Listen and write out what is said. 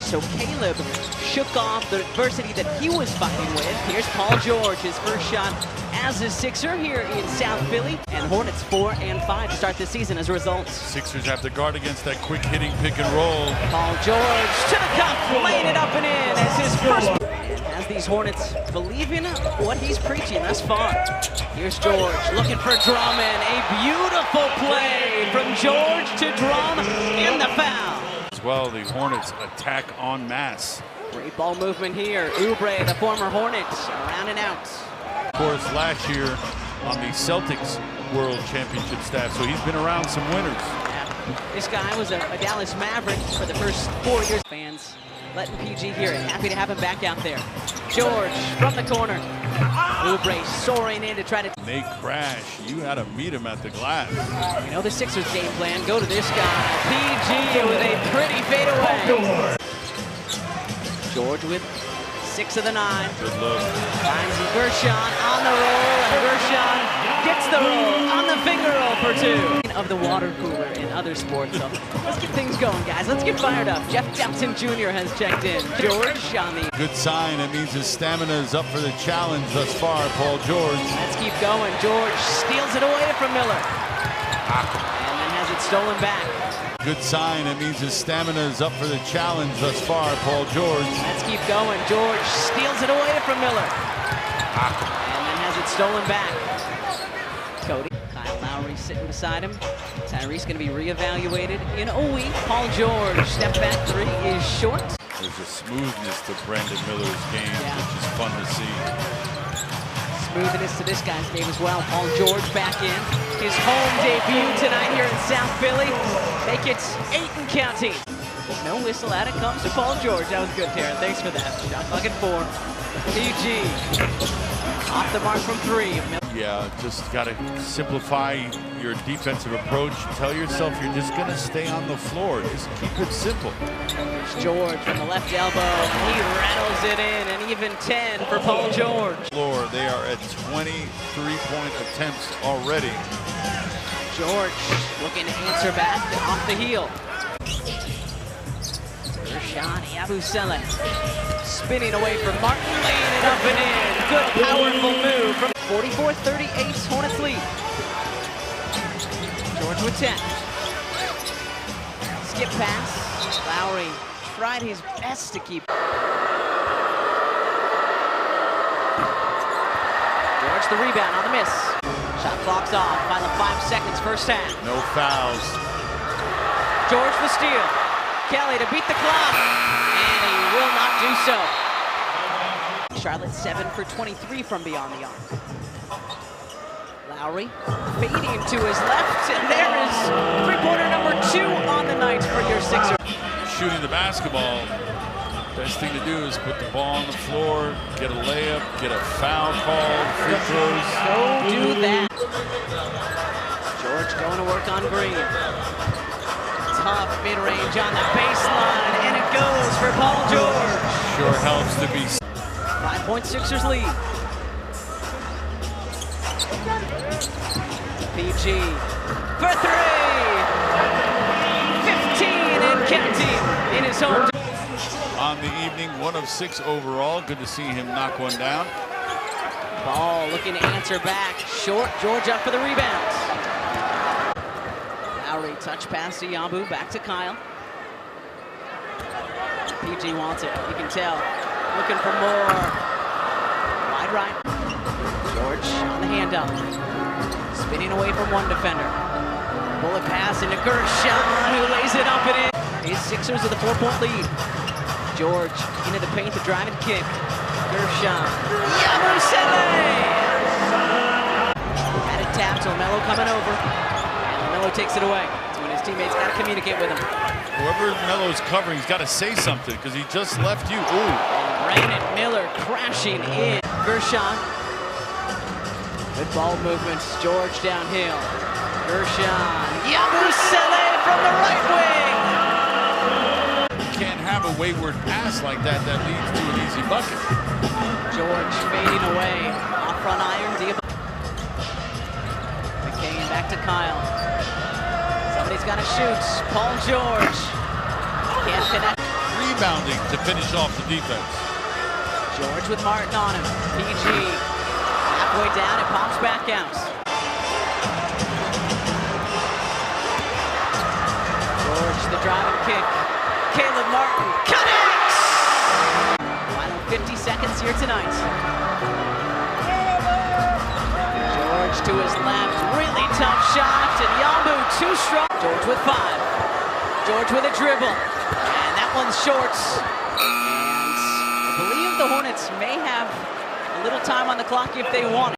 So Caleb shook off the adversity that he was fighting with. Here's Paul George, his first shot as a Sixer here in South Philly. And Hornets 4 and 5 to start the season as a result. Sixers have to guard against that quick hitting pick and roll. Paul George to the cup, laying it up and in as his first. As these Hornets believe in what he's preaching thus far. Here's George looking for Drummond. A beautiful play from George to Drum in the foul. As well, the Hornets attack en masse. Great ball movement here. Oubre, the former Hornet, around and out. Of course, last year on the Celtics World Championship staff, so he's been around some winners. Yeah. This guy was a Dallas Maverick for the first 4 years. Fans letting PG hear it. Happy to have him back out there. George from the corner. Oubre soaring in to try to... They crash. You had to meet him at the glass. You know the Sixers game plan. Go to this guy. PG with a pretty fadeaway. George with 6 of the 9. Good look. Finds Gershon on the roll, and Gershon gets the roll on the finger roll for 2. Of the water cooler in other sports. So let's get things going, guys. Let's get fired up. Jeff Jackson Jr. has checked in. George on the... Good sign. It means his stamina is up for the challenge thus far, Paul George. Let's keep going. George steals it away from Miller. And then has it stolen back. Good sign. It means his stamina is up for the challenge thus far, Paul George. Let's keep going. George steals it away from Miller. And then has it stolen back. Cody. Kyle Lowry sitting beside him. Tyrese going to be reevaluated in a week. Paul George, step back 3 is short. There's a smoothness to Brandon Miller's game, which is fun to see. Smoothness to this guy's game as well. Paul George back in. His home debut tonight here in South Philly. Make it 8 and counting. With no whistle, out it comes to Paul George. That was good, Taryn. Thanks for that. Shot clock at 4. PG. Off the mark from 3. Yeah, just got to simplify your defensive approach. Tell yourself you're just going to stay on the floor. Just keep it simple. It's George from the left elbow. He rattles it in, and even 10 for Paul George. Floor, they are at 23-point attempts already. George looking to answer back off the heel. Gershon Yabusele spinning away from Martin, laying it up and in. Good powerful move from 44-38 Hornets lead. George with 10. Skip pass. Lowry tried his best to keep. George the rebound on the miss. Shot clock's off. Final 5 seconds, first half. No fouls. George the steal. Kelly to beat the clock, and he will not do so. Charlotte 7 for 23 from beyond the arc. Lowry fading to his left, and there is three-pointer number 2 on the night for your Sixers. Shooting the basketball, best thing to do is put the ball on the floor, get a layup, get a foul call, free throws. Go do that. George going to work on Green. Tough mid-range on the baseline, and it goes for Paul George. Sure helps to be. 5-point Sixers lead. PG for 3. 15 and counting in his home. On the evening, 1 of 6 overall. Good to see him knock one down. Ball looking to answer back. Short. George up for the rebound. Lowry touch pass to Yambu. Back to Kyle. PG wants it. You can tell. Looking for more. Wide right. George on the handoff. Spinning away from one defender. Bullet pass into Gershon, who lays it up and in. His Sixers with a 4-point lead. George into the paint to drive and kick. Gershon. Yabusele! Had it tapped, so Melo coming over. And Melo takes it away. That's when his teammates got to communicate with him. Whoever Melo's covering, he's got to say something because he just left you. Ooh. Brandon Miller crashing in. Gershon. Good ball movements. George downhill. Gershon. Yabusele from the right wing. You can't have a wayward pass like that that leads to an easy bucket. George fading away. Off front iron. McCain back to Kyle. Somebody's got to shoot. Paul George. Can't connect. 3 rebounding to finish off the defense. George with Martin on him. PG halfway down, it pops back out. George, the driving kick. Caleb Martin connects! Final 50 seconds here tonight. George to his left, really tough shot, and Yambu too strong. George with 5. George with a dribble, and that one's short. And I believe the Hornets may have a little time on the clock if they want it.